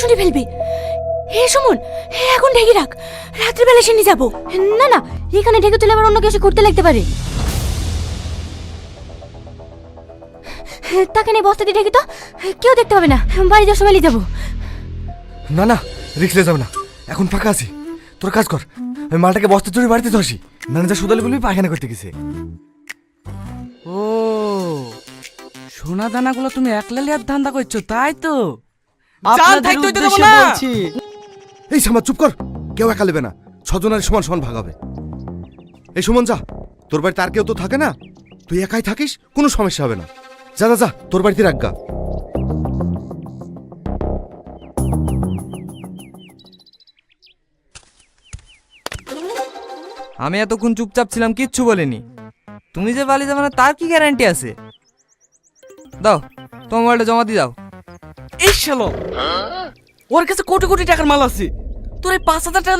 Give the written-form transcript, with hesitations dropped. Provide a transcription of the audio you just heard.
শুনে ফেলবে। হে সুমন, এখন ঢেকে রাখ, রাত্রিবেলা সে নিয়ে যাবো। না না, এখানে ঢেকে তুলে আবার অন্য কেউ এসে করতে লাগতে পারে। তাকে নিয়ে বস্তা দিয়ে ঢেকে তো কেউ দেখতে পাবে না, বাড়ি যাওয়ার সময় নিয়ে যাবো। না না, রিক্স নিয়ে যাবে না, এখন ফাঁকা আছি। তোর কাজ কর, আমি মালটাকে বস্তা চুরি বাড়িতে তো আসি। নানা যা সুদালি বলবি পায়খানা করতে গেছে। ও, সোনা দানাগুলো তুমি একলা লিয়ার ধান্দা করছো, তাই তো? জান থাকতে হইতে দেবো না। এই সামা চুপ কর, কেউ একা নেবে না, ছজনের সমান সমান ভাগ হবে। এই সুমন যা, তোর বাড়িতে আর কেউ তো থাকে না, তুই একাই থাকিস, কোনো সমস্যা হবে না। যা যা যা, তোর বাড়িতে রাখগা। আমি এতক্ষণ চুপচাপ ছিলাম, কিচ্ছু বলিনি। তুমি যে পালিয়ে যাবে না তার কি গ্যারান্টি আছে? দাও তোমার মোবাইলটা জমা দিয়ে দাও। এই শালো, ওর কাছে কোটি কোটি টাকার মাল আছে, তোর এই 5,000 টাকা